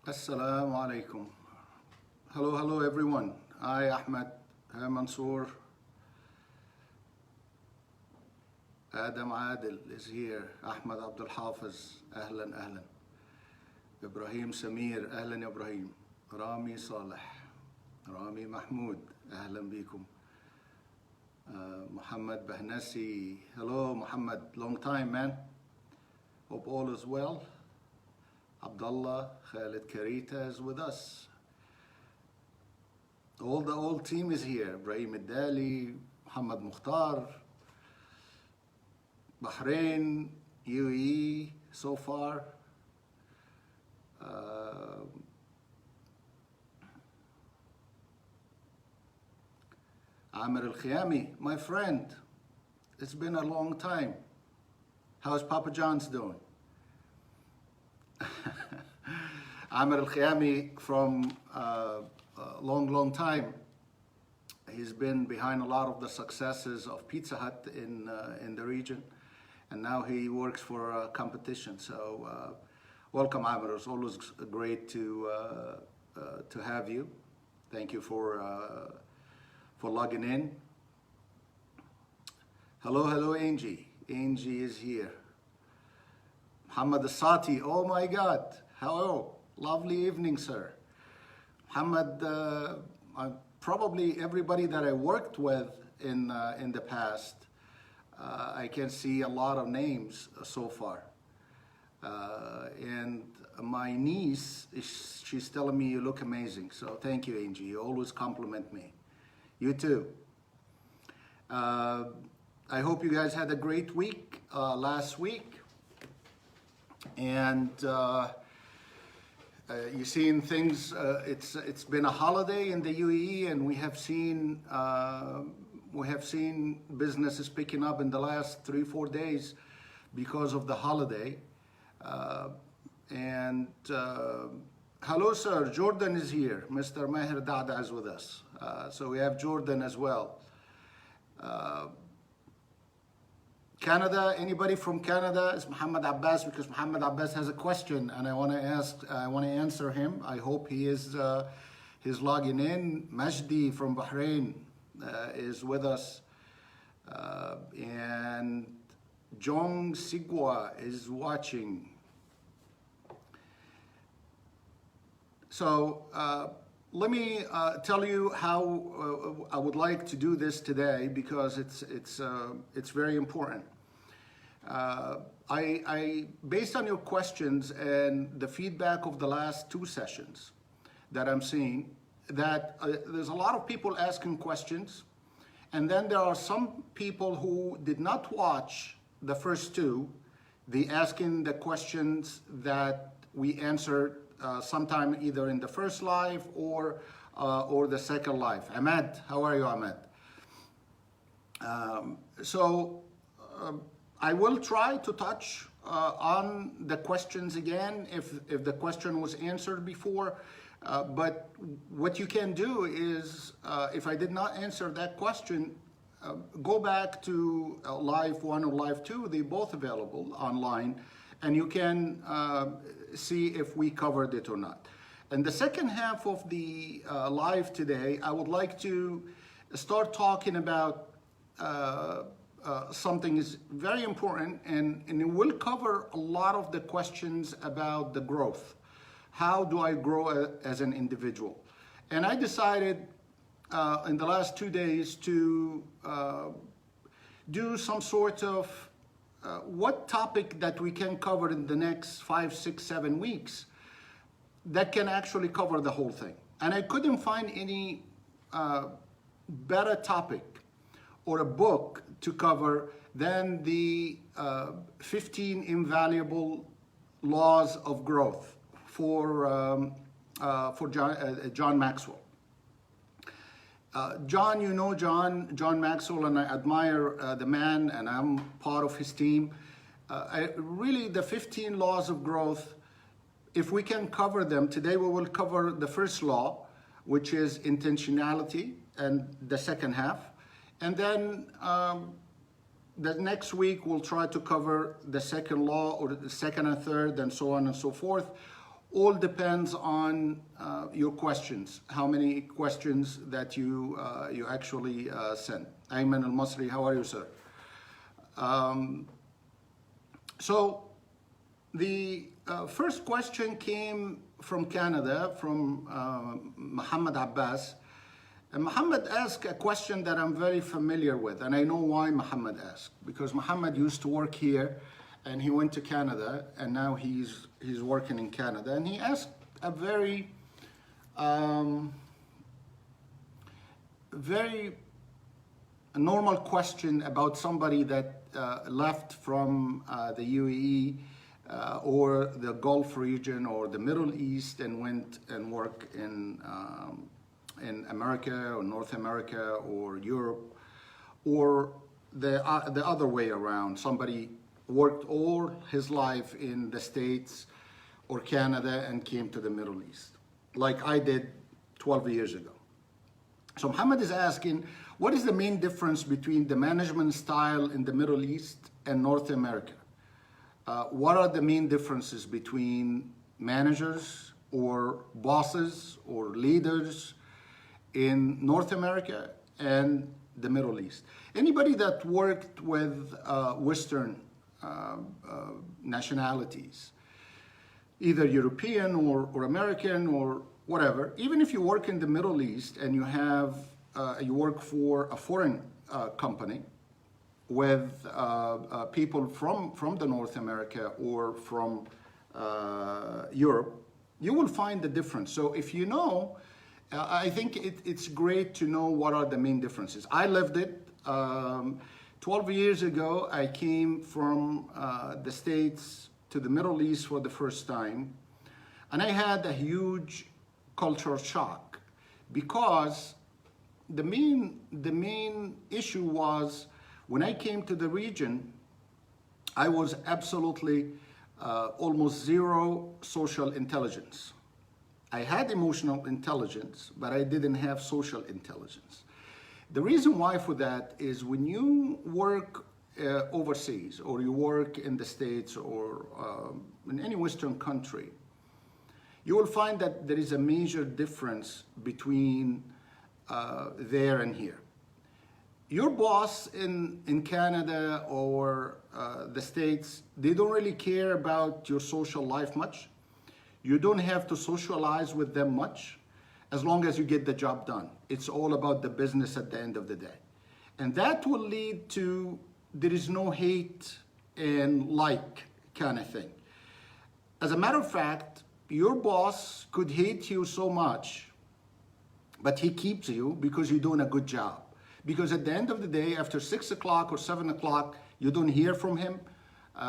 Assalamu alaikum. Hello everyone. Hi Ahmed, hi Mansoor. Adam Adil is here. Ahmed Abdul Hafiz, ahlan. Ibrahim Samir, ahlan Ibrahim. Rami Saleh, Rami Mahmoud, ahlan bikum. Muhammad Bahnasi. Hello Muhammad, long time man. Hope all is well. Abdullah, Khalid Karita is with us. All the old team is here. Ibrahim Ad-Dali, Muhammad Mukhtar, Bahrain, UAE so far. Amir Al-Khiyami, my friend. It's been a long time. How's Papa John's doing? Amir Al-Khiyami from a long time. He's been behind a lot of the successes of Pizza Hut in the region, and now he works for a competition. So welcome, Amir. It's always great to have you. Thank you for logging in. Hello, Angie. Angie is here. Muhammad Asati, oh my God, hello, lovely evening, sir. Muhammad, probably everybody that I worked with in the past, I can see a lot of names so far. And my niece, she's telling me you look amazing. So thank you, Angie. You always compliment me. You too. I hope you guys had a great week last week. And you've seen things. It's been a holiday in the UAE, and we have seen businesses picking up in the last 3-4 days because of the holiday. Hello, sir. Jordan is here. Mr. Maher Dada is with us. So we have Jordan as well. Canada, anybody from Canada? It's Muhammad Abbas, because Muhammad Abbas has a question and I want to answer him. I hope he's logging in. Majdi from Bahrain is with us. And Jong Sigwa is watching. So let me tell you how I would like to do this today, because it's very important. Based on your questions and the feedback of the last 2 sessions that I'm seeing, that there's a lot of people asking questions, and then there are some people who did not watch the first 2, they asking the questions that we answered sometime either in the first live or the second live. Ahmed, how are you, Ahmed? I will try to touch on the questions again if the question was answered before. But what you can do is, if I did not answer that question, go back to live 1 or live 2. They're both available online, and you can see if we covered it or not. In the second half of the live today, I would like to start talking about something is very important, and it will cover a lot of the questions about the growth. How do I grow as an individual? And I decided in the last 2 days to do some sort of what topic that we can cover in the next 5, 6, 7 weeks that can actually cover the whole thing. And I couldn't find any better topic or a book to cover than the 15 Invaluable Laws of Growth for John Maxwell. John, you know John Maxwell, and I admire the man, and I'm part of his team. Really, the 15 laws of growth, if we can cover them, today we will cover the first law, which is intentionality, and the second half. And then the next week we'll try to cover the second law, or the second and third, and so on and so forth. all depends on your questions, how many questions that you actually send. Ayman al-Masri, how are you, sir? So the first question came from Canada, from Muhammad Abbas. And Muhammad asked a question that I'm very familiar with, and I know why Muhammad asked, because Muhammad used to work here, and he went to Canada, and now he's working in Canada, and he asked a very very normal question about somebody that left from the UAE or the Gulf region or the Middle East and went and worked in America or North America or Europe, or the other way around. Somebody worked all his life in the States or Canada and came to the Middle East, like I did 12 years ago. So Muhammad is asking, what is the main difference between the management style in the Middle East and North America? What are the main differences between managers or bosses or leaders in North America and the Middle East? Anybody that worked with Western nationalities, either European or American or whatever, even if you work in the Middle East and you work for a foreign company with people from the North America or from Europe, you will find the difference. So if you know, I think it's great to know what are the main differences. I lived it. 12 years ago, I came from the States to the Middle East for the first time, and I had a huge cultural shock, because the main issue was when I came to the region, I was absolutely almost zero social intelligence. I had emotional intelligence, but I didn't have social intelligence. The reason why for that is when you work overseas, or you work in the States or in any Western country, you will find that there is a major difference between there and here. Your boss in Canada or the States, they don't really care about your social life much. You don't have to socialize with them much, as long as you get the job done. It's all about the business at the end of the day. And that will lead to, there is no hate and like kind of thing. As a matter of fact, your boss could hate you so much, but he keeps you because you're doing a good job. Because at the end of the day, after 6 o'clock or 7 o'clock, you don't hear from him.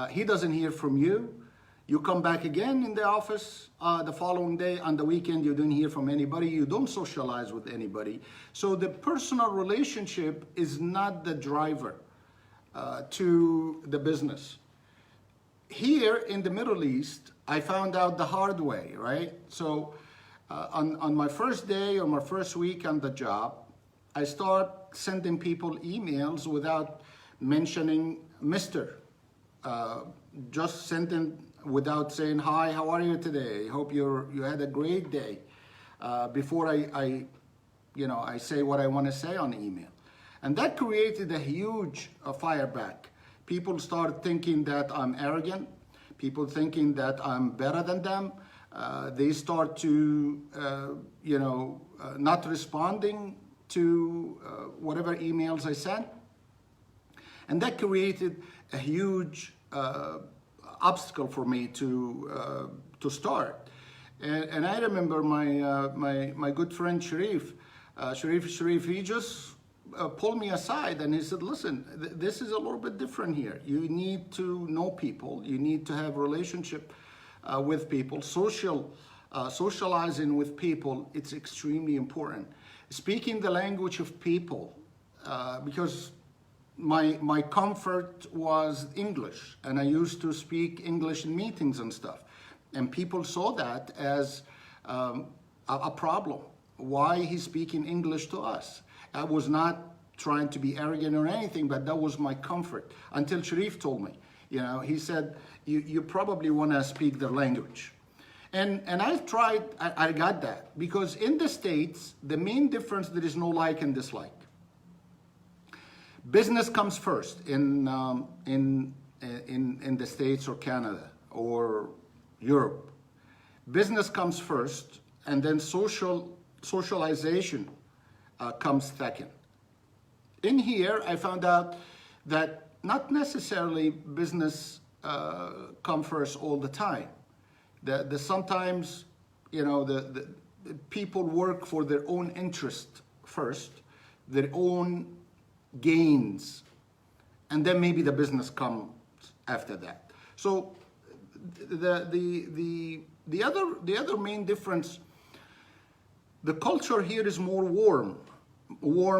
He doesn't hear from you. You come back again in the office the following day. On the weekend, you don't hear from anybody. You don't socialize with anybody. So the personal relationship is not the driver to the business. Here in the Middle East, I found out the hard way, right? So on my first day or my first week on the job, I start sending people emails without mentioning Mr. Just sending without saying, hi, how are you today? Hope you had a great day. Before I say what I want to say on email. And that created a huge fire back. People start thinking that I'm arrogant. People thinking that I'm better than them. They start to, not responding to whatever emails I sent. And that created a huge obstacle for me to start. And I remember my good friend Sharif, he just pulled me aside and he said, listen, this is a little bit different here. You need to know people. You need to have relationship with people. Socializing with people, it's extremely important. Speaking the language of people, because my comfort was English, and I used to speak English in meetings and stuff. And people saw that as a problem. Why he's speaking English to us? I was not trying to be arrogant or anything, but that was my comfort. Until Sharif told me, he said, you probably want to speak their language. And I tried, I got that. Because in the States, the main difference, there is no like and dislike. Business comes first in the States or Canada or Europe. Business comes first, and then socialization comes second. In here, I found out that not necessarily business come first all the time. The sometimes, you know, the people work for their own interest first, their own gains, and then maybe the business comes after that. So the other main difference, the culture here is more warm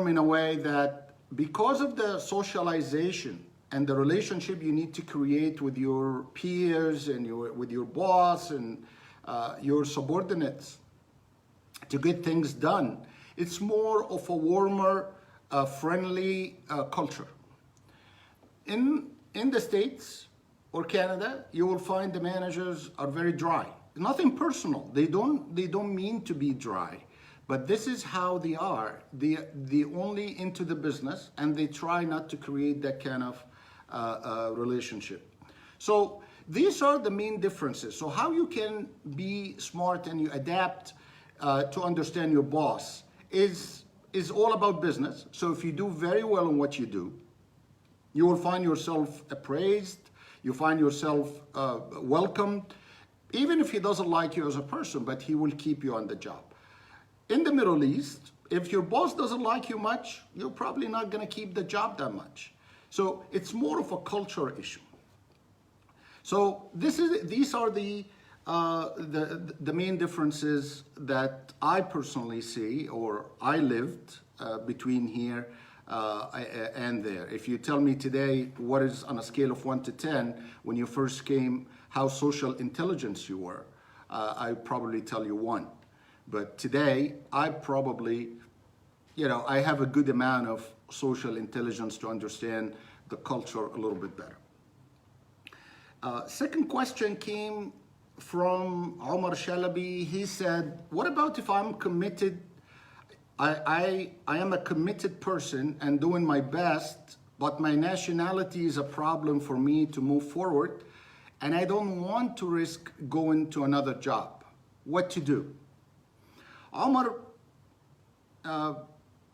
in a way that because of the socialization and the relationship you need to create with your peers and with your boss and your subordinates to get things done, it's more of a warmer, friendly culture. In the States or Canada, you will find the managers are very dry. Nothing personal. They don't mean to be dry, but this is how they are. They only into the business, and they try not to create that kind of relationship. So these are the main differences. So how you can be smart and you adapt to understand your boss is all about business. So if you do very well in what you do, you will find yourself appraised. You find yourself welcomed, even if he doesn't like you as a person, but he will keep you on the job. In the Middle East, if your boss doesn't like you much, you're probably not going to keep the job that much. So it's more of a culture issue. So these are the main differences that I personally see, or I lived between here and there. If you tell me today what is on a scale of 1 to 10 when you first came, how social intelligence you were, I probably tell you 1. But today, I probably, you know, I have a good amount of social intelligence to understand the culture a little bit better. Second question came from Omar Shalabi. He said, what about if I'm committed? I am a committed person and doing my best, but my nationality is a problem for me to move forward, and I don't want to risk going to another job. What to do? Omar,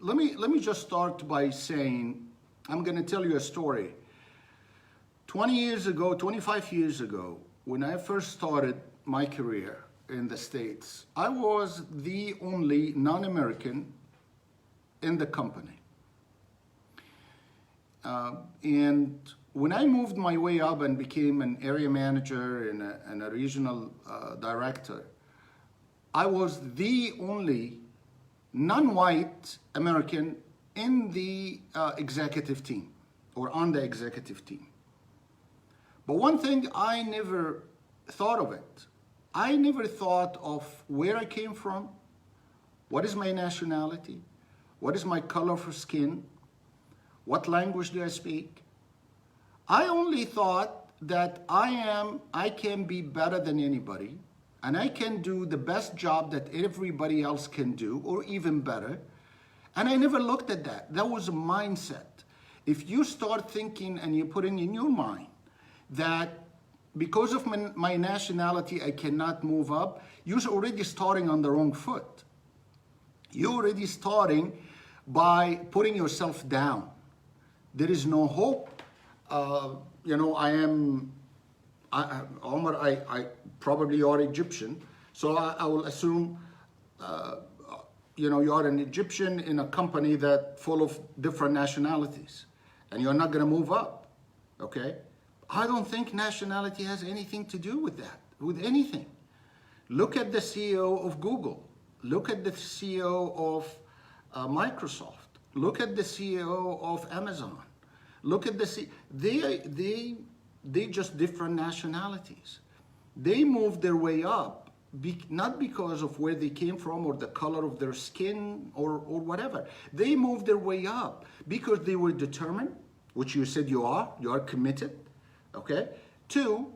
let me just start by saying, I'm going to tell you a story. 20 years ago, 25 years ago, when I first started my career in the States, I was the only non-American in the company. And when I moved my way up and became an area manager and a regional director, I was the only non-white American in the executive team, or on the executive team. But one thing, I never thought of it. I never thought of where I came from, what is my nationality, what is my color for skin, what language do I speak. I only thought that I can be better than anybody, and I can do the best job that everybody else can do, or even better. And I never looked at that. That was a mindset. If you start thinking and you're putting in your mind that because of my nationality I cannot move up, you're already starting on the wrong foot. You're already starting by putting yourself down. There is no hope. You know, Omar, I probably are Egyptian, so I will assume, you know, you are an Egyptian in a company that full of different nationalities, and you're not going to move up, okay? I don't think nationality has anything to do with that, with anything. Look at the CEO of Google. Look at the CEO of Microsoft. Look at the CEO of Amazon. Look at the they just different nationalities. They moved their way up, not because of where they came from or the color of their skin or whatever. They moved their way up because they were determined, which you said you are committed, okay? 2,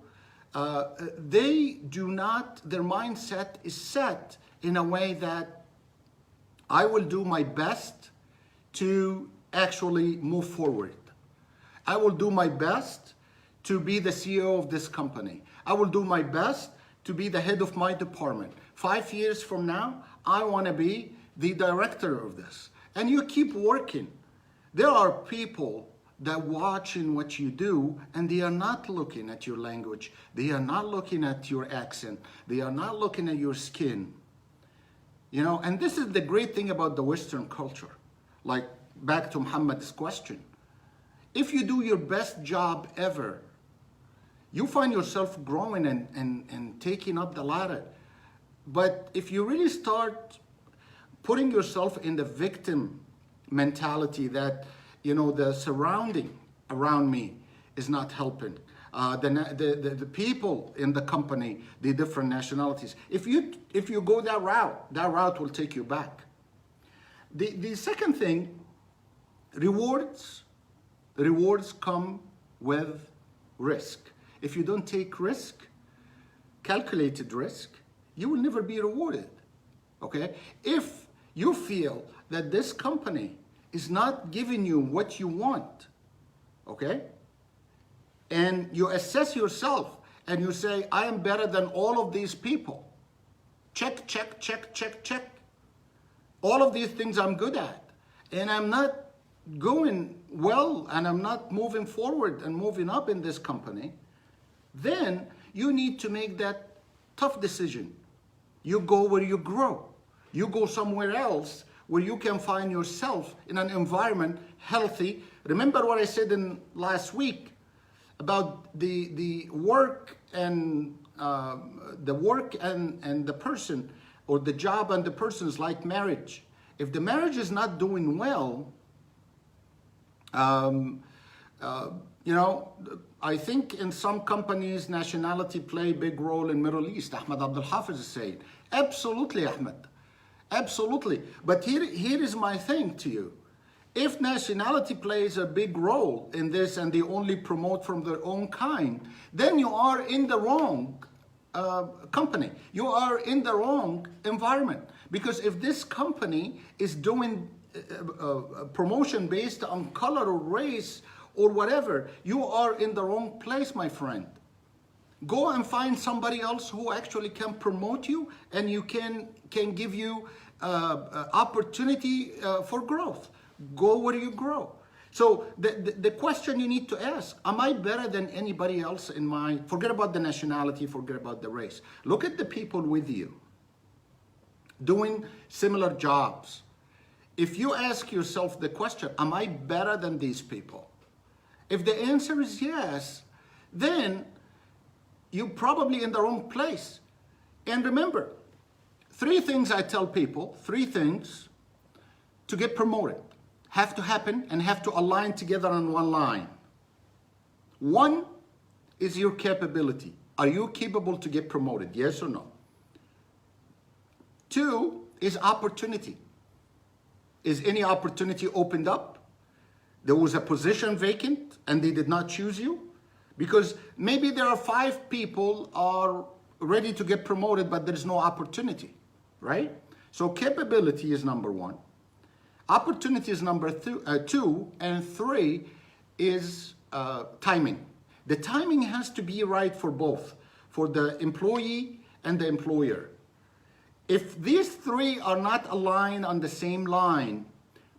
they do not, their mindset is set in a way that I will do my best to actually move forward. I will do my best to be the CEO of this company. I will do my best to be the head of my department. 5 years from now, I want to be the director of this. And you keep working. There are people that watching what you do, and they are not looking at your language. They are not looking at your accent. They are not looking at your skin. You know, and this is the great thing about the Western culture. Like, back to Muhammad's question. If you do your best job ever, you find yourself growing and taking up the ladder. But if you really start putting yourself in the victim mentality that, you know, the surrounding around me is not helping, the people in the company, the different nationalities, if you go that route will take you back. The second thing, rewards come with risk. If you don't take risk, calculated risk, you will never be rewarded, okay? If you feel that this company is not giving you what you want, okay? And you assess yourself and you say, I am better than all of these people. Check, check, check, check, check. All of these things I'm good at. And I'm not going well and I'm not moving forward and moving up in this company. Then you need to make that tough decision. You go where you grow. You go somewhere else where you can find yourself in an environment healthy. Remember what I said in last week about the work and the person, or the job and the person is like marriage. If the marriage is not doing well, you know, I think in some companies, nationality play a big role in Middle East. Ahmed Abdul Hafiz is saying, absolutely, Ahmed, absolutely. But here is my thing to you. If nationality plays a big role in this and they only promote from their own kind, then you are in the wrong company. You are in the wrong environment. Because if this company is doing promotion based on color or race or whatever, you are in the wrong place, my friend. Go and find somebody else who actually can promote you and you can give you opportunity for growth. Go where you grow. So the question you need to ask, am I better than anybody else in my, forget about the nationality, forget about the race. Look at the people with you doing similar jobs. If you ask yourself the question, am I better than these people? If the answer is yes, then you're probably in the wrong place. And remember, 3 things I tell people, 3 things to get promoted have to happen and have to align together on one line. 1 is your capability. Are you capable to get promoted? Yes or no? 2 is opportunity. Is any opportunity opened up? There was a position vacant and they did not choose you? Because maybe there are 5 people are ready to get promoted, but there's no opportunity, right? So capability is number 1. Opportunity is number 2, and 3 is timing. The timing has to be right for both, for the employee and the employer. If these 3 are not aligned on the same line,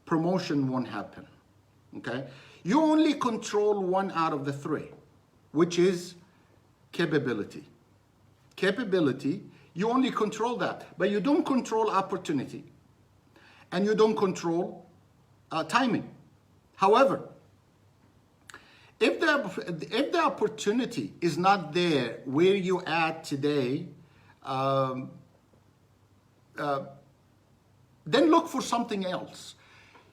promotion won't happen, okay? You only control 1 out of the 3, which is capability. Capability, you only control that, but you don't control opportunity. And you don't control timing. However, if the opportunity is not there where you at today, then look for something else.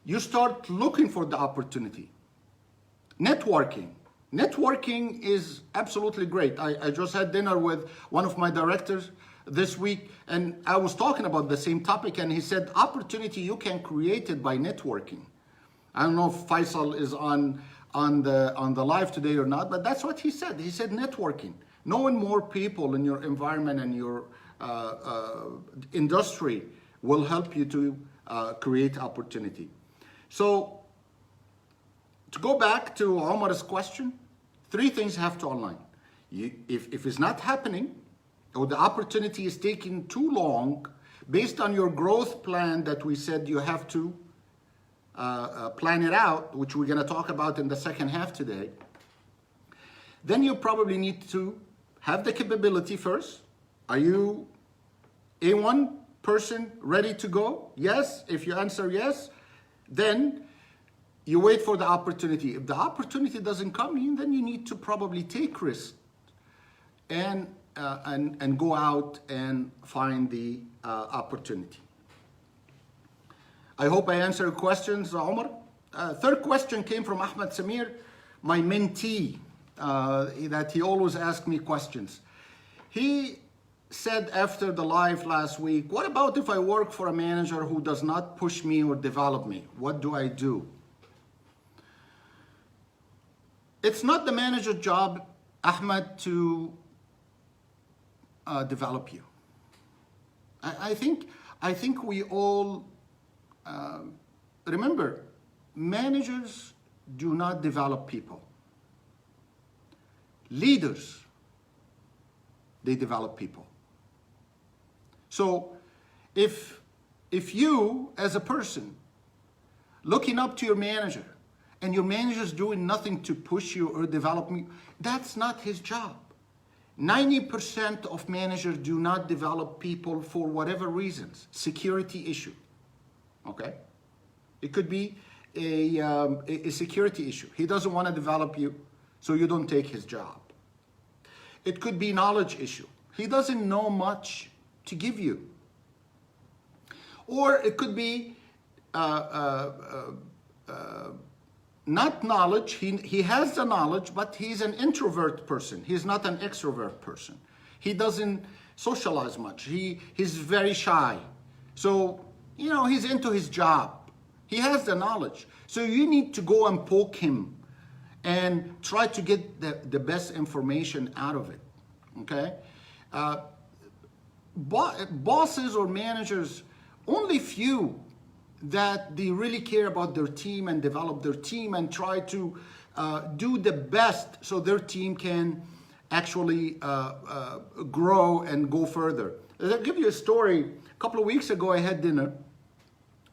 You start looking for the opportunity. Networking. Networking is absolutely great. I just had dinner with one of my directors this week, and I was talking about the same topic, and he said, opportunity, you can create it by networking. I don't know if Faisal is on the live today or not, but that's what he said. He said networking. Knowing more people in your environment and your industry will help you to create opportunity. So to go back to Omar's question, 3 things have to align. If it's not happening, or the opportunity is taking too long, based on your growth plan that we said you have to plan it out, which we're going to talk about in the second half today, then you probably need to have the capability first. Are you A1 person ready to go? Yes. If you answer yes, then you wait for the opportunity. If the opportunity doesn't come in, then you need to probably take risks and go out and find the opportunity. I hope I answered questions, Omar. Third question came from Ahmed Samir, my mentee, that he always asks me questions. He said after the live last week, what about if I work for a manager who does not push me or develop me? What do I do? It's not the manager's job, Ahmed, to develop you. I think we all remember, managers do not develop people. Leaders, they develop people. So if you as a person looking up to your manager and your manager's doing nothing to push you or develop you, that's not his job. 90% of managers do not develop people for whatever reasons. Security issue, okay? It could be a security issue. He doesn't want to develop you, so you don't take his job. It could be knowledge issue. He doesn't know much to give you. Or it could be not knowledge. He has the knowledge, but he's an introvert person. He's not an extrovert person. He doesn't socialize much. He's very shy. So, he's into his job. He has the knowledge. So you need to go and poke him and try to get the best information out of it, okay? Bosses or managers, only few that they really care about their team and develop their team and try to do the best so their team can actually grow and go further. I'll give you a story. A couple of weeks ago, I had dinner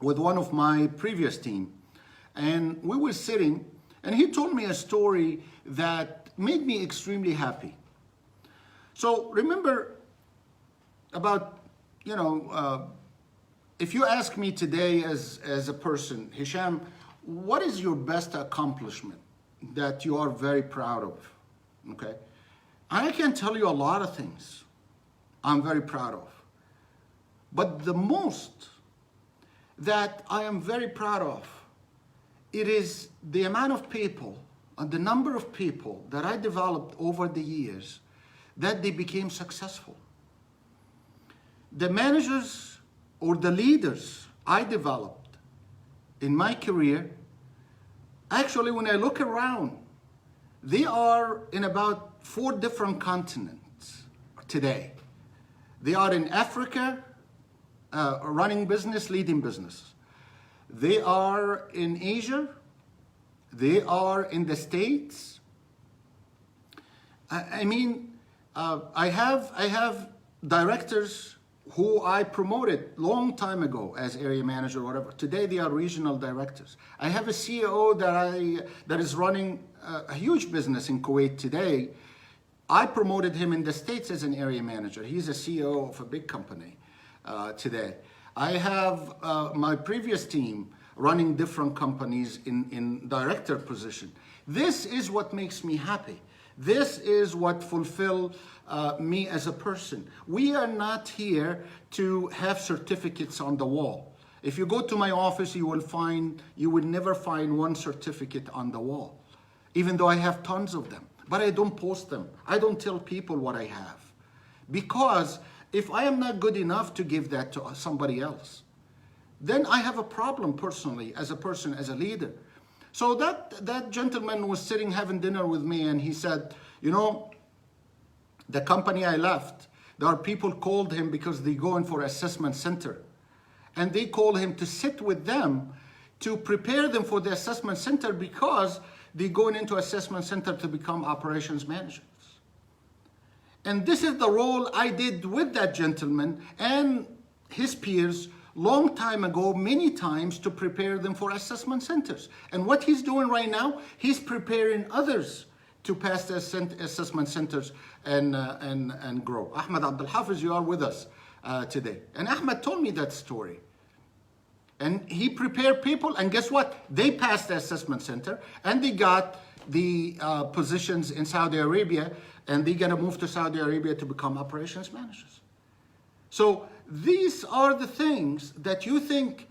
with one of my previous team, and we were sitting, and he told me a story that made me extremely happy. So remember about, if you ask me today as a person, Hisham, what is your best accomplishment that you are very proud of, okay? I can tell you a lot of things I'm very proud of. But the most that I am very proud of, it is the amount of people and the number of people that I developed over the years that they became successful. The managers or the leaders I developed in my career, actually when I look around, they are in about 4 different continents today. They are in Africa, running business, leading business. They are in Asia. They are in the States. I have directors who I promoted long time ago as area manager or whatever. Today they are regional directors. I have a CEO that is running a huge business in Kuwait today. I promoted him in the States as an area manager. He's a CEO of a big company today. I have my previous team running different companies in director position. This is what makes me happy. This is what fulfills me as a person. We are not here to have certificates on the wall. If you go to my office, you will never find one certificate on the wall, even though I have tons of them. But I don't post them. I don't tell people what I have. Because if I am not good enough to give that to somebody else, then I have a problem personally as a person, as a leader. So that gentleman was sitting having dinner with me, and he said, The company I left, there are people called him because they go in for assessment center. And they call him to sit with them to prepare them for the assessment center because they're going into assessment center to become operations managers. And this is the role I did with that gentleman and his peers long time ago, many times, to prepare them for assessment centers. And what he's doing right now, he's preparing others to pass the assessment centers and grow. Ahmed Abdul Hafiz, you are with us today. And Ahmed told me that story. And he prepared people, and guess what? They passed the assessment center, and they got the positions in Saudi Arabia, and they're gonna move to Saudi Arabia to become operations managers. So these are the things that you think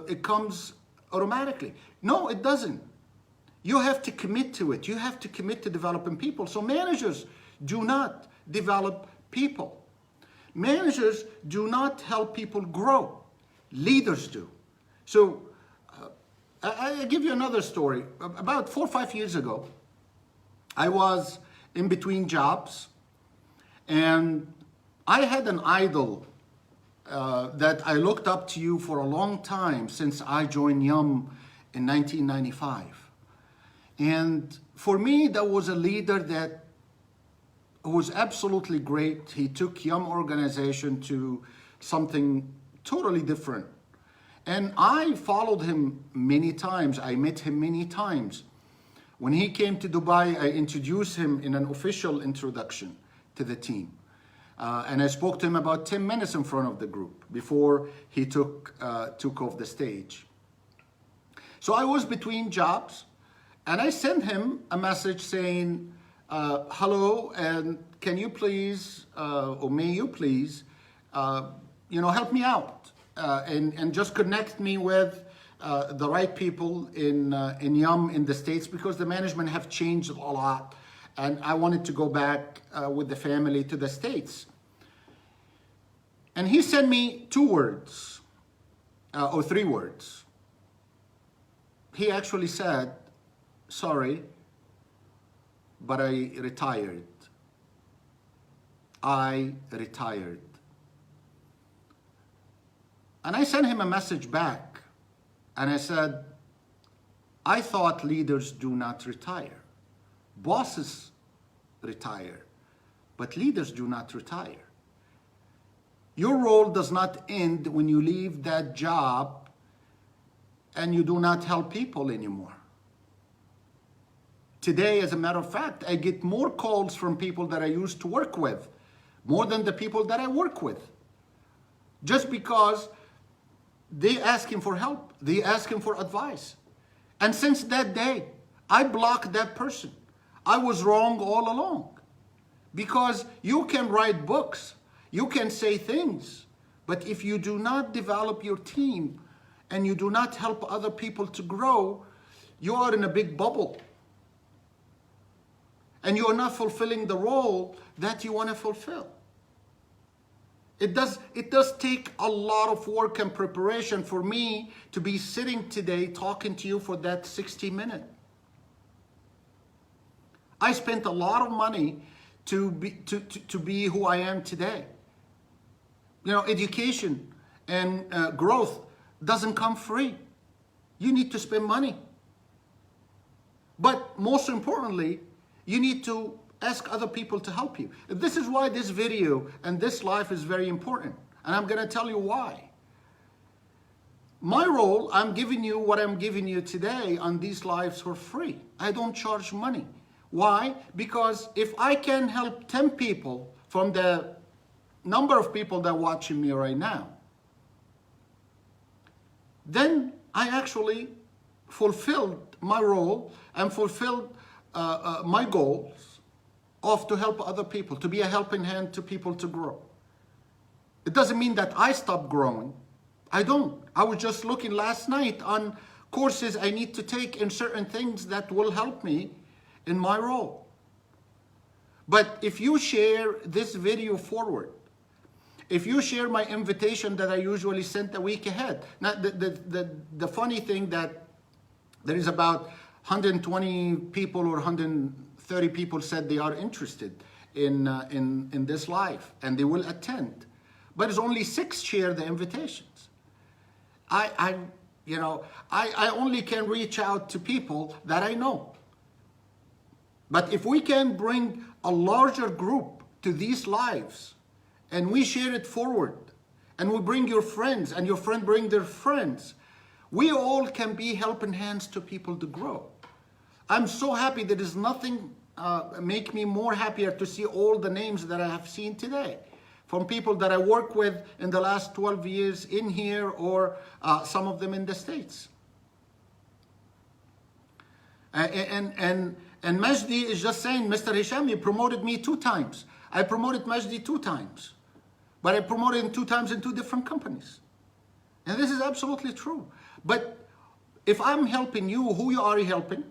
it comes automatically. No, it doesn't. You have to commit to it. You have to commit to developing people. So managers do not develop people. Managers do not help people grow. Leaders do. So I'll give you another story. About 4 or 5 years ago, I was in between jobs, and I had an idol that I looked up to you for a long time since I joined Yum in 1995. And for me, that was a leader that was absolutely great. He took Yum organization to something totally different. And I followed him many times. I met him many times. When he came to Dubai, I introduced him in an official introduction to the team. And I spoke to him about 10 minutes in front of the group before he took off the stage. So I was between jobs, and I sent him a message saying, hello, and can you please, or may you please, help me out and just connect me with the right people in Yum in the States, because the management have changed a lot, and I wanted to go back with the family to the States. And he sent me 2 words, or 3 words. He actually said, sorry, but I retired. I retired. And I sent him a message back, and I said, I thought leaders do not retire. Bosses retire, but leaders do not retire. Your role does not end when you leave that job and you do not help people anymore. Today, as a matter of fact, I get more calls from people that I used to work with, more than the people that I work with. Just because they ask him for help, they ask him for advice. And since that day, I blocked that person. I was wrong all along. Because you can write books, you can say things, but if you do not develop your team and you do not help other people to grow, you are in a big bubble. And you are not fulfilling the role that you want to fulfill. It does take a lot of work and preparation for me to be sitting today talking to you for that 60 minutes. I spent a lot of money to be who I am today. Education and growth doesn't come free. You need to spend money. But most importantly, you need to ask other people to help you. This is why this video and this life is very important. And I'm going to tell you why. My role, I'm giving you what I'm giving you today on these lives for free. I don't charge money. Why? Because if I can help 10 people from the number of people that are watching me right now, then I actually fulfilled my role and fulfilled my goals of to help other people, to be a helping hand to people to grow. It doesn't mean that I stopped growing. I don't. I was just looking last night on courses I need to take in certain things that will help me in my role. But if you share this video forward, if you share my invitation that I usually send a week ahead. Now, the funny thing that there is about 120 people or 130 people said they are interested in this live, and they will attend. But it's only 6 share the invitations. I only can reach out to people that I know. But if we can bring a larger group to these lives, and we share it forward, and we bring your friends, and your friend bring their friends, we all can be helping hands to people to grow. I'm so happy. There is nothing make me more happier to see all the names that I have seen today, from people that I work with in the last 12 years in here, or some of them in the States. And Majdi is just saying, Mr. Hisham, you promoted me 2 times. I promoted Majdi 2 times, but I promoted him 2 times in 2 different companies. And this is absolutely true. But if I'm helping you, who you are helping?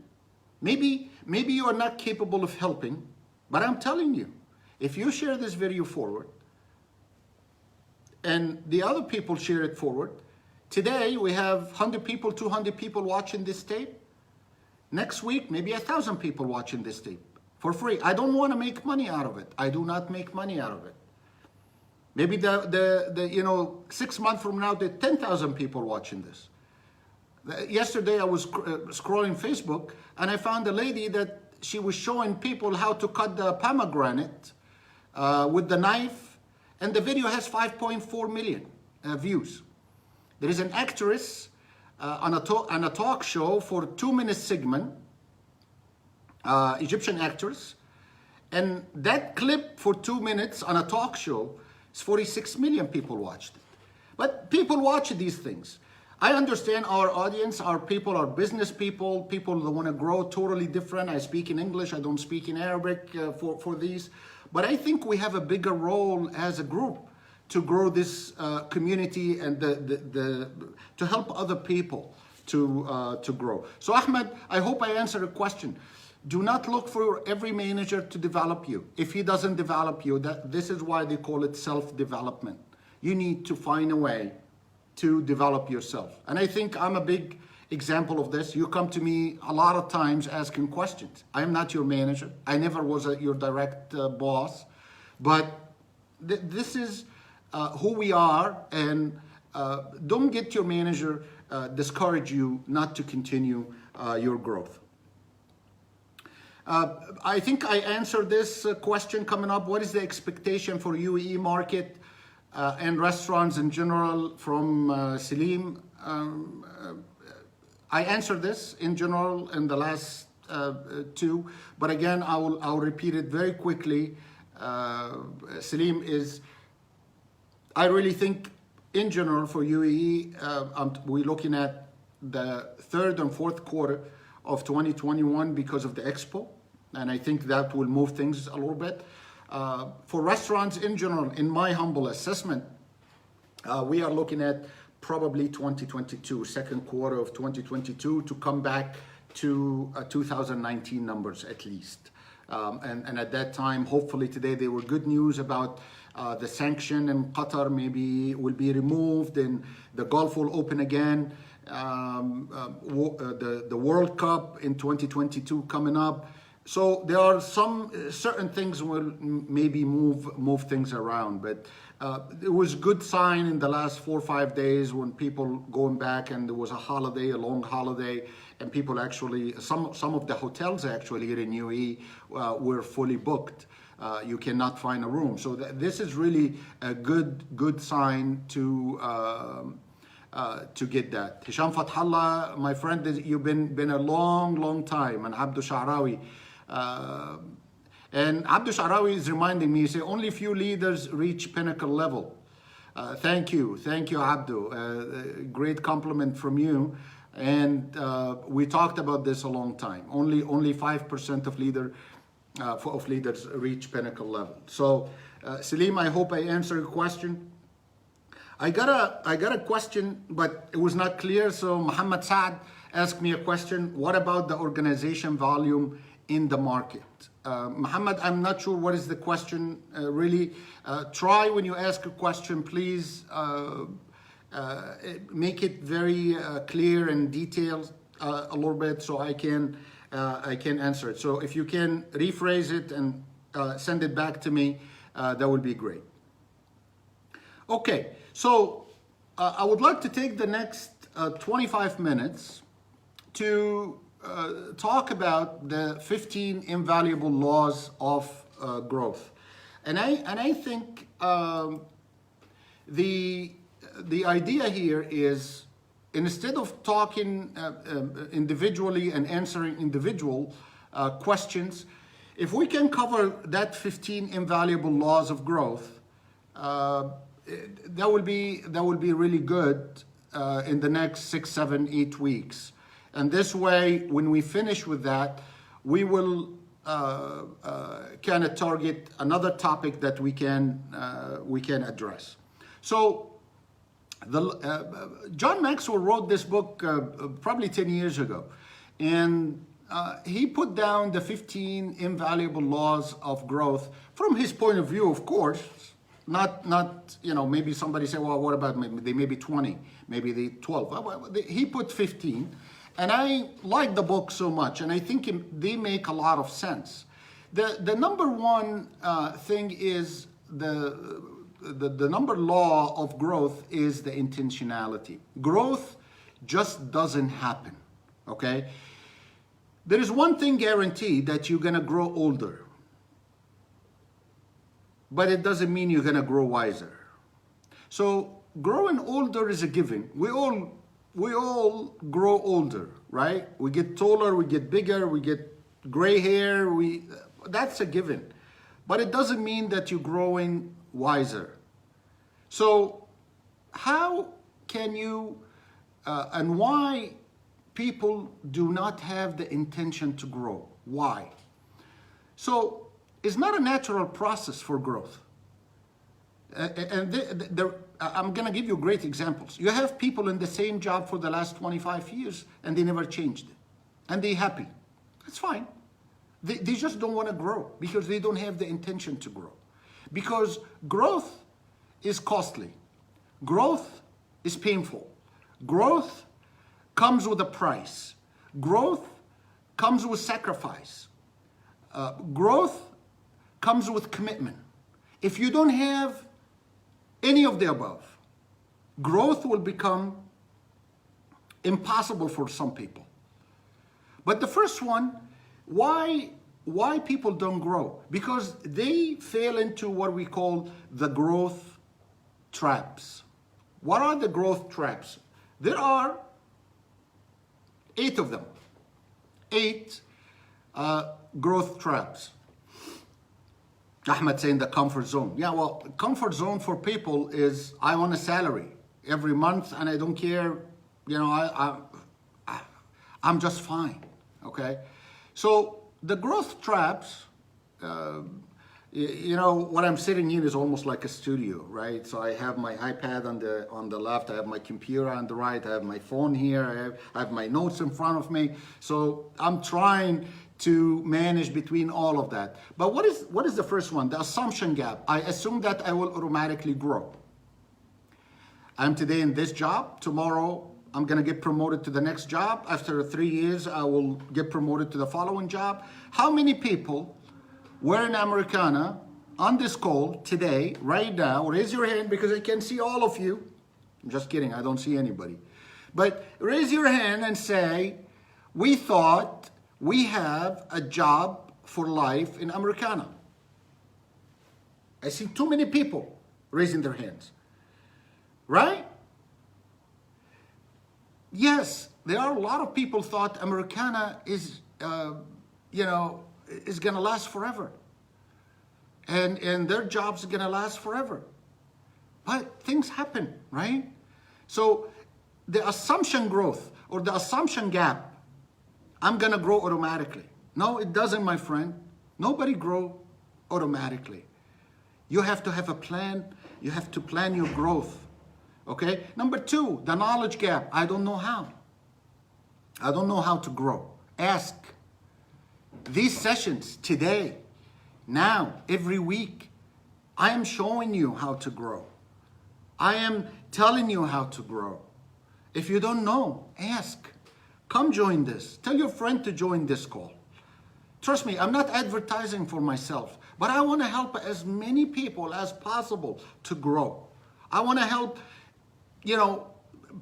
Maybe you are not capable of helping, but I'm telling you, if you share this video forward, and the other people share it forward, today we have 100 people, 200 people watching this tape. Next week, maybe 1,000 people watching this tape for free. I don't want to make money out of it. I do not make money out of it. Maybe 6 months from now, there are 10,000 people watching this. Yesterday, I was scrolling Facebook, and I found a lady that she was showing people how to cut the pomegranate with the knife, and the video has 5.4 million views. There is an actress on a talk show for a 2-minute segment, Egyptian actress, and that clip for 2 minutes on a talk show is 46 million people watched it. But people watch these things. I understand our audience, our people, our business people, people that want to grow totally different. I speak in English, I don't speak in Arabic for these. But I think we have a bigger role as a group to grow this community and to help other people to grow. So Ahmed, I hope I answered a question. Do not look for every manager to develop you. If he doesn't develop you, this is why they call it self-development. You need to find a way to develop yourself. And I think I'm a big example of this. You come to me a lot of times asking questions. I am not your manager. I never was your direct boss. But this is who we are, and don't get your manager discourage you not to continue your growth. I think I answered this question coming up. What is the expectation for UAE market and restaurants in general from Salim? I answered this in general in the last 2, but again, I'll repeat it very quickly. Salim, I really think in general for UAE, we're looking at the 3rd and 4th quarter of 2021 because of the Expo. And I think that will move things a little bit. For restaurants in general, in my humble assessment, we are looking at probably 2022, 2nd quarter of 2022 to come back to 2019 numbers at least. And at that time, hopefully today there were good news about the sanction in Qatar maybe will be removed and the Gulf will open again. The World Cup in 2022 coming up. So there are some certain things will maybe move things around, but it was good sign in the last 4 or 5 days when people going back and there was a holiday, a long holiday, and people actually, some of the hotels actually here in UAE were fully booked. You cannot find a room. So this is really a good sign to get that. Hisham Fathallah, my friend, you've been a long time, and Abdu Sha'rawi. And Abdu Sha'rawi is reminding me, he said, only few leaders reach pinnacle level. Thank you, Abdu. Great compliment from you. And we talked about this a long time. Only 5% of leaders reach pinnacle level. So, Salim, I hope I answered your question. I got a question, but it was not clear. So Muhammad Saad asked me a question. What about the organization volume in the market? Muhammad, I'm not sure what is the question really. Try when you ask a question, please make it very clear and detailed a little bit so I can answer it. So if you can rephrase it and send it back to me. That would be great. Okay, so I would like to take the next 25 minutes to talk about the 15 invaluable laws of growth. And I think the idea here is, instead of talking individually and answering individual questions, if we can cover that 15 invaluable laws of growth, that will be really good in the next 6, 7, 8 weeks. And this way, when we finish with that, we will kind of target another topic that we can address. So, John Maxwell wrote this book probably 10 years ago, and he put down the 15 invaluable laws of growth from his point of view, of course. Not maybe somebody say, well, what about maybe 20, maybe the 12. Well, he put 15, and I like the book so much, and I think they make a lot of sense. The number one thing is the number law of growth is the intentionality. Growth just doesn't happen, okay? There is one thing guaranteed, that you're gonna grow older. But it doesn't mean you're gonna grow wiser. So growing older is a given. We all grow older, right? We get taller, we get bigger, we get gray hair, that's a given. But it doesn't mean that you're growing wiser. So how can you, and why people do not have the intention to grow? Why? So it's not a natural process for growth. I'm gonna give you great examples. You have people in the same job for the last 25 years and they never changed it. And they're happy. That's fine. They just don't wanna grow because they don't have the intention to grow. Because growth is costly. Growth is painful. Growth comes with a price. Growth comes with sacrifice. Growth comes with commitment. If you don't have any of the above, growth will become impossible for some people. But the first one, why people don't grow? Because they fall into what we call the growth traps. What are the growth traps? There are 8 of them. 8 growth traps. Ahmed saying the comfort zone. Yeah, well, comfort zone for people is, I want a salary every month and I don't care, I'm just fine, okay? So the growth traps, what I'm sitting in is almost like a studio, right? So I have my iPad on the left, I have my computer on the right, I have my phone here, I have my notes in front of me. So I'm trying to manage between all of that. But what is the first one? The assumption gap. I assume that I will automatically grow. I'm today in this job. Tomorrow, I'm gonna get promoted to the next job. After 3 years, I will get promoted to the following job. How many people were in Americana on this call today, right now? Raise your hand because I can see all of you. I'm just kidding, I don't see anybody. But raise your hand and say, we thought we have a job for life in Americana. I see too many people raising their hands. Right? Yes, there are a lot of people thought Americana is, is gonna last forever. And their job's gonna last forever. But things happen, right? So the assumption growth or the assumption gap, I'm gonna grow automatically. No, it doesn't, my friend. Nobody grow automatically. You have to have a plan. You have to plan your growth, okay? Number 2, the knowledge gap. I don't know how. I don't know how to grow. Ask. These sessions today, now, every week, I am showing you how to grow. I am telling you how to grow. If you don't know, ask. Come join this. Tell your friend to join this call. Trust me, I'm not advertising for myself, But I want to help as many people as possible to grow. I want to help,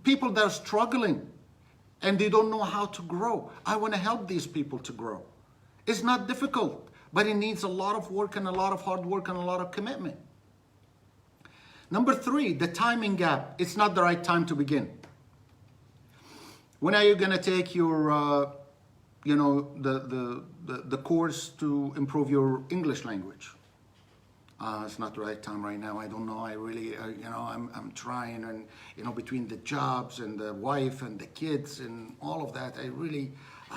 people that are struggling and they don't know how to grow. I want to help these people to grow. It's not difficult, but it needs a lot of work and a lot of hard work and a lot of commitment. Number 3, the timing gap. It's not the right time to begin. When are you going to take your, the course to improve your English language? It's not the right time right now. I don't know. I really, I'm trying, and between the jobs and the wife and the kids and all of that, I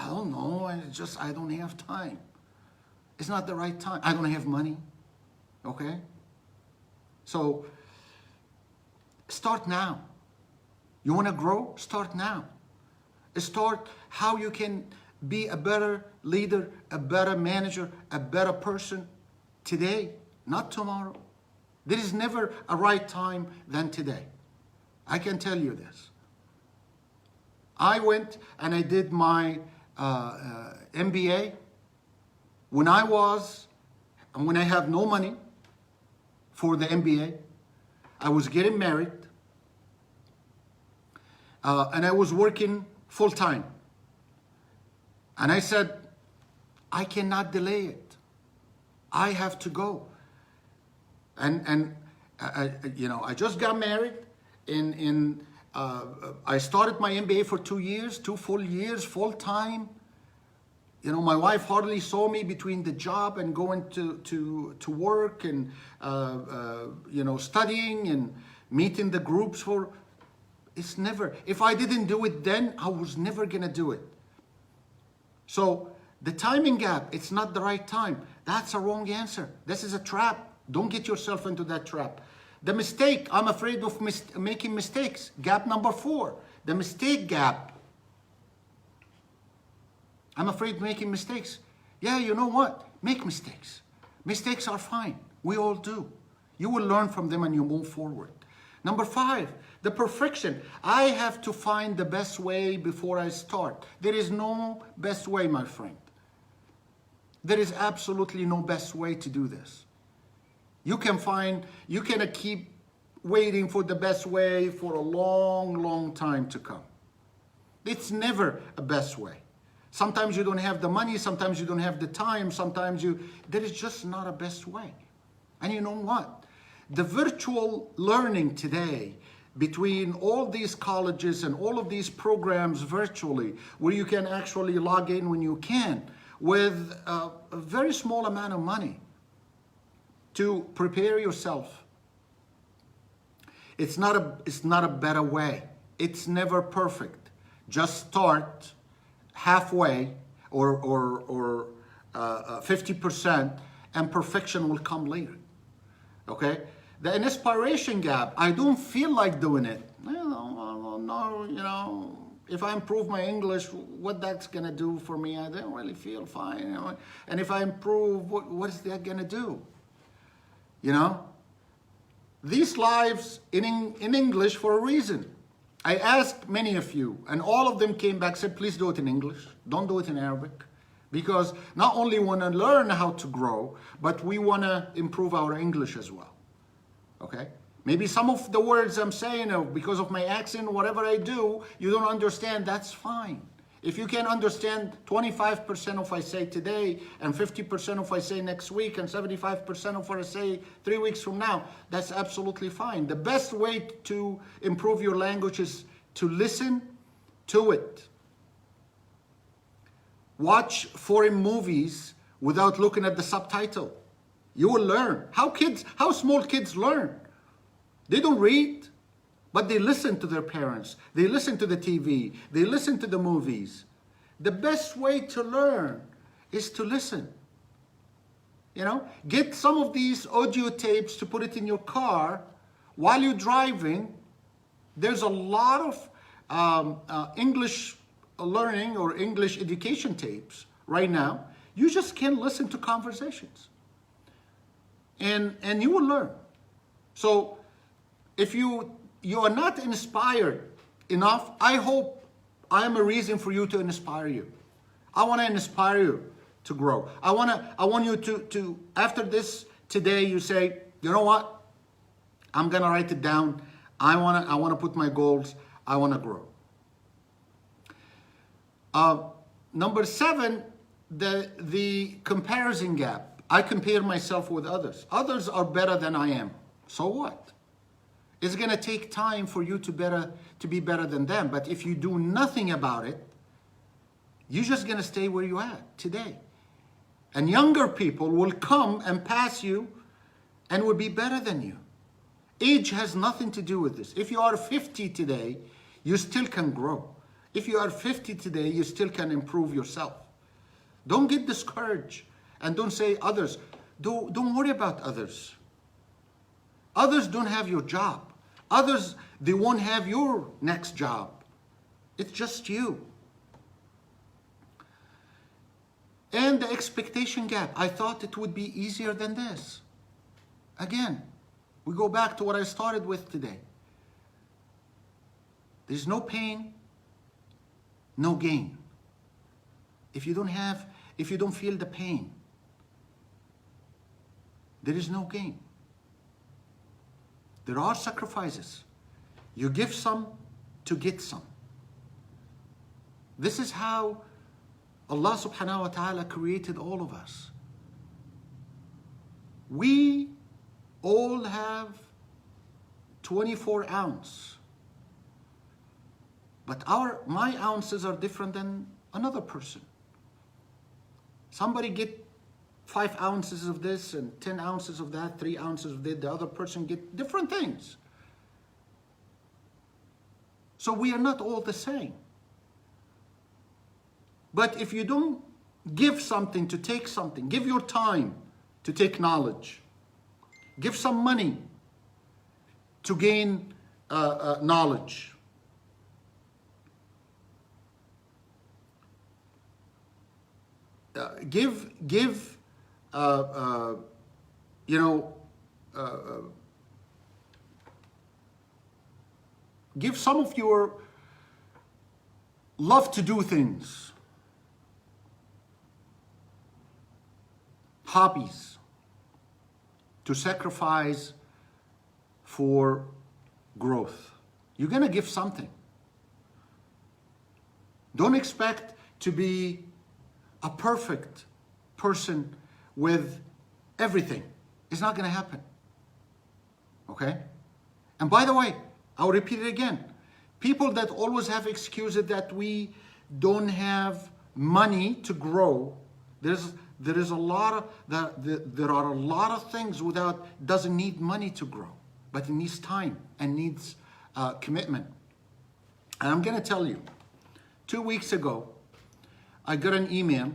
don't know. I don't have time. It's not the right time. I don't have money. Okay? So start now. You want to grow? Start now. Start how you can be a better leader, a better manager, a better person today, not tomorrow. There is never a right time than today. I can tell you this. I went and I did my MBA when I have no money for the MBA. I was getting married and I was working full-time. And I said, I cannot delay it. I have to go. And I just got married. I started my MBA for 2 years, 2 full years, full-time. My wife hardly saw me between the job and going to work and, studying and meeting the groups if I didn't do it then, I was never going to do it. So the timing gap, it's not the right time. That's a wrong answer. This is a trap. Don't get yourself into that trap. The mistake, I'm afraid of making mistakes. Gap number 4, the mistake gap. I'm afraid of making mistakes. Yeah, you know what? Make mistakes. Mistakes are fine. We all do. You will learn from them and you move forward. Number 5, the perfection. I have to find the best way before I start. There is no best way, my friend. There is absolutely no best way to do this. You can keep waiting for the best way for a long, long time to come. It's never a best way. Sometimes you don't have the money, sometimes you don't have the time, there is just not a best way. And you know what? The virtual learning today between all these colleges and all of these programs virtually, where you can actually log in when you can, with a very small amount of money to prepare yourself. It's not a better way. It's never perfect. Just start halfway or 50%, and perfection will come later. Okay? The inspiration gap, I don't feel like doing it. No, if I improve my English, what that's gonna do for me, I don't really feel fine. And if I improve, what is that gonna do? These lives in English for a reason. I asked many of you, and all of them came back, said, please do it in English. Don't do it in Arabic. Because not only want to learn how to grow, but we want to improve our English as well. Okay? Maybe some of the words I'm saying, because of my accent, whatever I do, you don't understand, that's fine. If you can understand 25% of what I say today, and 50% of what I say next week, and 75% of what I say 3 weeks from now, that's absolutely fine. The best way to improve your language is to listen to it. Watch foreign movies without looking at the subtitle. You will learn. How small kids learn. They don't read, but they listen to their parents. They listen to the TV. They listen to the movies. The best way to learn is to listen. Get some of these audio tapes to put it in your car while you're driving. There's a lot of English learning or English education tapes right now. You just can listen to conversations. And you will learn. So if you are not inspired enough, I hope I am a reason for you to inspire you. I want to inspire you to grow. I want you to after this today, you say, you know what? I'm gonna write it down. I wanna put my goals. I wanna grow. Number 7, the comparison gap. I compare myself with others. Others are better than I am. So what? It's gonna take time for you to be better than them. But if you do nothing about it, you're just gonna stay where you are today. And younger people will come and pass you and will be better than you. Age has nothing to do with this. If you are 50 today, you still can grow. If you are 50 today, you still can improve yourself. Don't get discouraged and don't say others. Don't worry about others. Others don't have your job. Others, they won't have your next job. It's just you. And the expectation gap. I thought it would be easier than this. Again, we go back to what I started with today. There's no pain, no gain. If you don't feel the pain, there is no gain. There are sacrifices. You give some to get some. This is how Allah subhanahu wa ta'ala created all of us. We all have 24 ounces. But my ounces are different than another person. Somebody get 5 ounces of this and 10 ounces of that, 3 ounces of that. The other person get different things. So we are not all the same. But if you don't give something to take something, give your time to take knowledge, give some money to gain knowledge. Give some of your love to do things, hobbies, to sacrifice for growth. You're gonna give something. Don't expect to be a perfect person with everything. It's not gonna happen. Okay? And by the way, I'll repeat it again. People that always have excuses that we don't have money to grow, there are a lot of things doesn't need money to grow, but it needs time and needs commitment. And I'm gonna tell you, 2 weeks ago, I got an email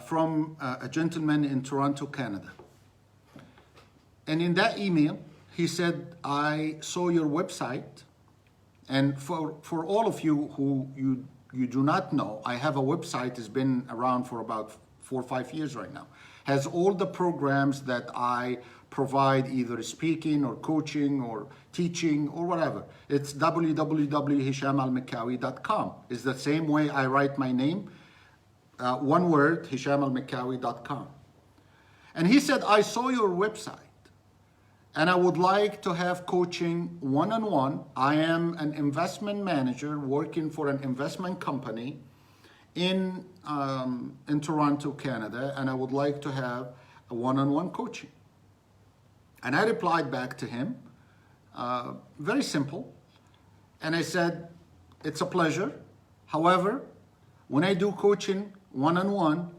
from a gentleman in Toronto, Canada. And in that email, he said, I saw your website. And for all of you who you do not know, I have a website. It's been around for about 4 or 5 years right now. Has all the programs that I provide, either speaking or coaching or teaching or whatever. It's www.hishamalmikawi.com. It's the same way I write my name. One word, hishamalmikawi.com. And he said, I saw your website and I would like to have coaching one-on-one. I am an investment manager working for an investment company in Toronto, Canada, and I would like to have a one-on-one coaching. And I replied back to him, very simple. And I said, it's a pleasure. However, when I do coaching one-on-one,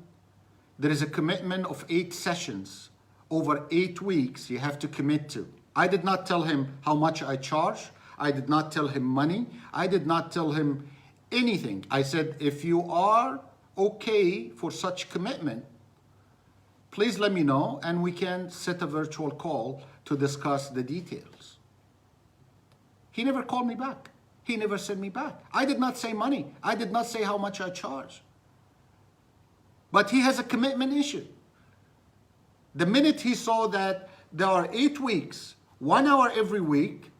there is a commitment of 8 sessions over 8 weeks you have to commit to. I did not tell him how much I charge. I did not tell him money. I did not tell him anything. I said, if you are okay for such commitment, please let me know and we can set a virtual call to discuss the details. He never called me back. He never sent me back. I did not say money. I did not say how much I charge. But he has a commitment issue. The minute he saw that there are 8 weeks, 1 hour every week,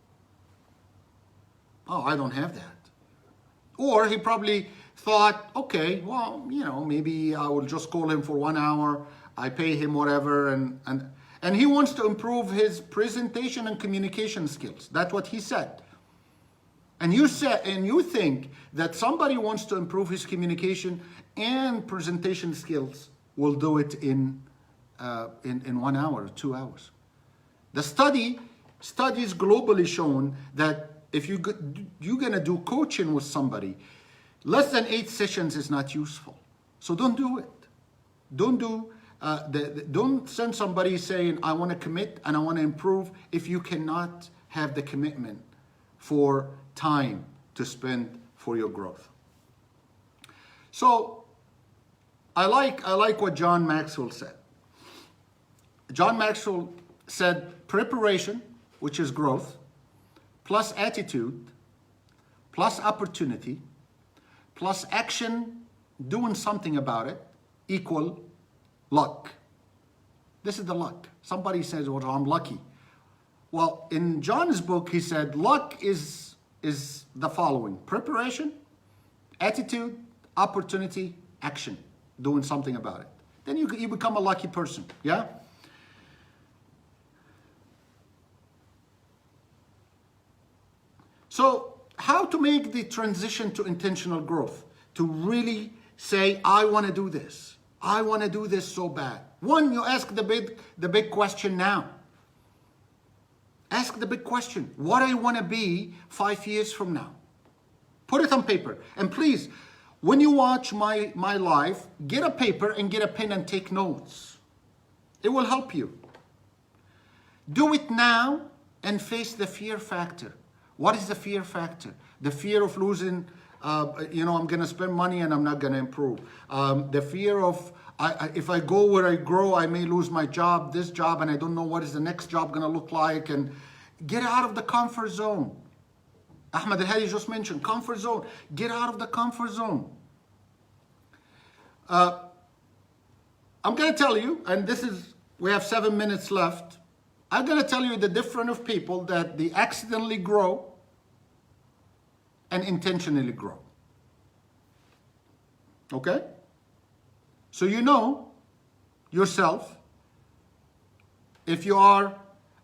oh, I don't have that. Or he probably thought, okay, well, maybe I will just call him for 1 hour. I pay him whatever, and he wants to improve his presentation and communication skills. That's what he said. And you think that somebody wants to improve his communication and presentation skills will do it in 1 hour or 2 hours. The studies globally shown that if you're gonna do coaching with somebody, less than 8 sessions is not useful. So don't do it. Don't send somebody saying, I want to commit and I want to improve, if you cannot have the commitment for time to spend for your growth. So I like what John Maxwell said. John Maxwell said preparation, which is growth, plus attitude, plus opportunity, plus action, doing something about it, equal luck. This is the luck. Somebody says, well, I'm lucky. Well, in John's book, he said luck is the following: preparation, attitude, opportunity, action, doing something about it. Then you become a lucky person, yeah? So how to make the transition to intentional growth? To really say, I want to do this. I want to do this so bad. One, you ask the big question now. Ask the big question. What I want to be 5 years from now. Put it on paper. And please, when you watch my live, get a paper and get a pen and take notes. It will help you. Do it now and face the fear factor. What is the fear factor? The fear of losing, I'm going to spend money and I'm not going to improve. The fear of, if I go where I grow, I may lose my job, this job, and I don't know what is the next job going to look like. And get out of the comfort zone. Ahmed Al-Hadi just mentioned comfort zone. Get out of the comfort zone. I'm going to tell you, and we have 7 minutes left. I'm going to tell you the difference of people that they accidentally grow and intentionally grow. Okay? So you know yourself if you are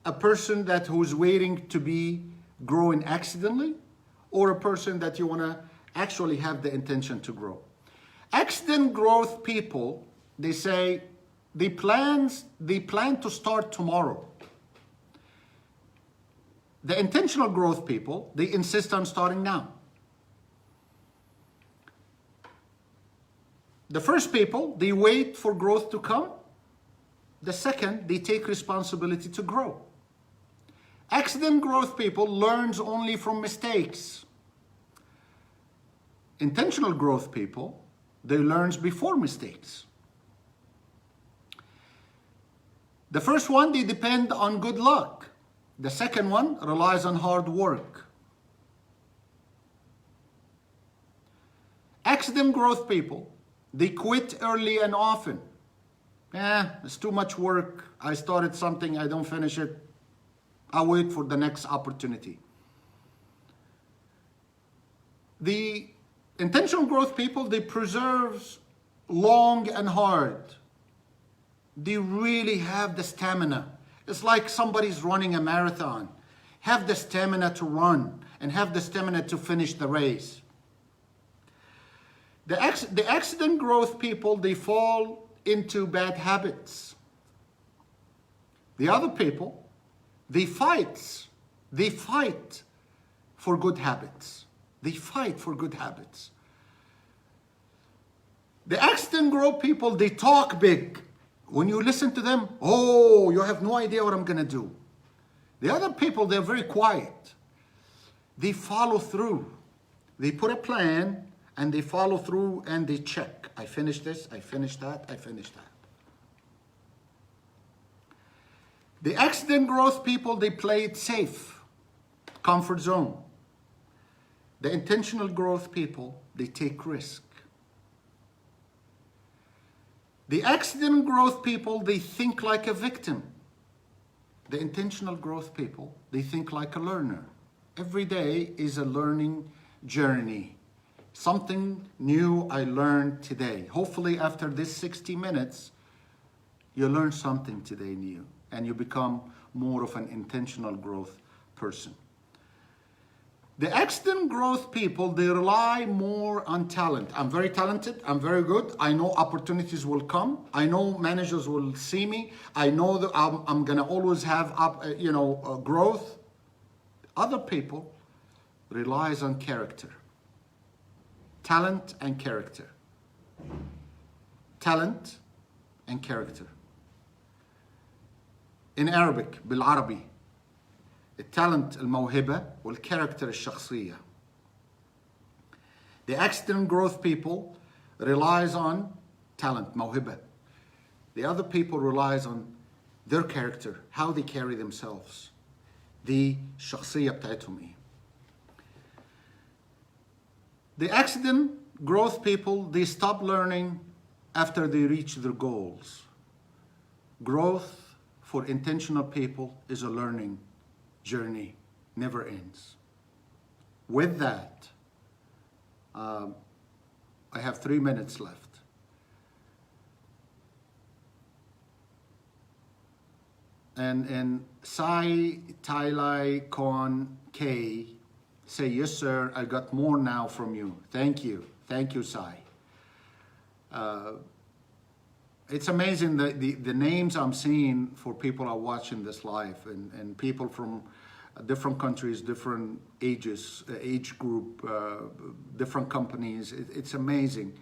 a person who's waiting to be growing accidentally, or a person that you want to actually have the intention to grow. Accident growth people, they say they plan to start tomorrow. The intentional growth people, they insist on starting now. The first people, they wait for growth to come. The second, they take responsibility to grow. Accident growth people learns only from mistakes. Intentional growth people, they learns before mistakes. The first one, they depend on good luck. The second one relies on hard work. Accident growth people, they quit early and often. It's too much work. I started something, I don't finish it. I'll wait for the next opportunity. The intentional growth people, they preserve long and hard. They really have the stamina. It's like somebody's running a marathon. Have the stamina to run and have the stamina to finish the race. The accident growth people, they fall into bad habits. The other people, they fight for good habits. They fight for good habits. The accident growth people, they talk big. When you listen to them, oh, you have no idea what I'm going to do. The other people, they're very quiet. They follow through. They put a plan and they follow through and they check. I finished this, I finished that, I finished that. The accident growth people, they play it safe, comfort zone. The intentional growth people, they take risk. The accident growth people, they think like a victim. The intentional growth people, they think like a learner. Every day is a learning journey. Something new I learned today. Hopefully after this 60 minutes, you learn something today new and you become more of an intentional growth person. The accident growth people, they rely more on talent. I'm very talented, I'm very good. I know opportunities will come. I know managers will see me. I know that I'm gonna always have growth. Other people relies on character. Talent and character. Talent and character. In Arabic, بالعربي, التالنت الموهبة والكاركتر الشخصية. The accident growth people relies on talent, موهبة. The other people relies on their character, how they carry themselves. The شخصية بتاعتهم ايه. The accident growth people, they stop learning after they reach their goals. Growth for intentional people is a learning journey, never ends. With that, I have 3 minutes left. And Sai Tailai Kon K say, yes, sir, I got more now from you. Thank you. Thank you, Sai. It's amazing the names I'm seeing for people are watching this live and people from different countries, different ages, age group, different companies. It's amazing.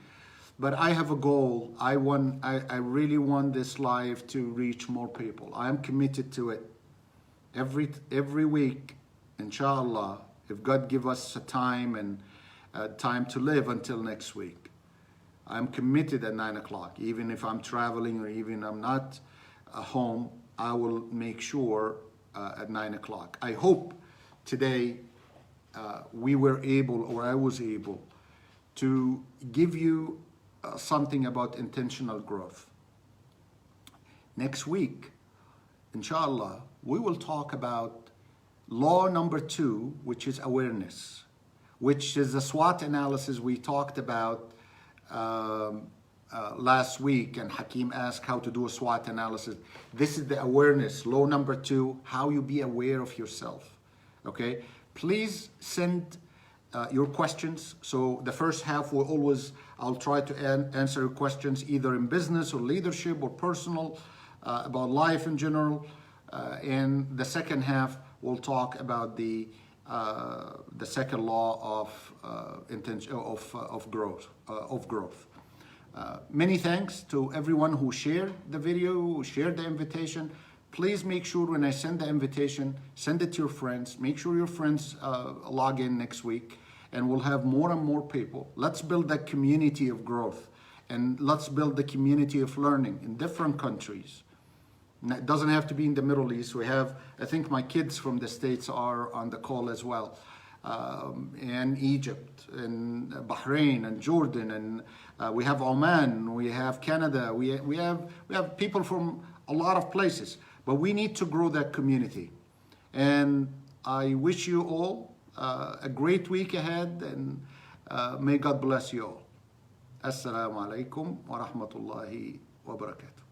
But I have a goal. I really want this live to reach more people. I am committed to it. Every week, inshallah, if God give us a time and time to live until next week. I'm committed at 9 o'clock. Even if I'm traveling or even I'm not home, I will make sure at 9 o'clock. I hope today we were able, or I was able, to give you something about intentional growth. Next week, inshallah, we will talk about law number 2, which is awareness, which is a SWOT analysis we talked about last week, and Hakeem asked how to do a SWOT analysis. This is the awareness, law number 2, how you be aware of yourself. Okay, please send your questions. So the first half I'll try to answer your questions either in business or leadership or personal, about life in general. And the second half we'll talk about the second law of growth. Many thanks to everyone who shared the video, who shared the invitation. Please make sure when I send the invitation, send it to your friends. Make sure your friends log in next week, and we'll have more and more people. Let's build that community of growth, and let's build the community of learning in different countries. It doesn't have to be in the Middle East. We have, I think my kids from the States are on the call as well. And Egypt, and Bahrain, and Jordan, and we have Oman, we have Canada, we have people from a lot of places. But we need to grow that community. And I wish you all a great week ahead, and may God bless you all. Assalamu alaikum wa rahmatullahi wa barakatuh.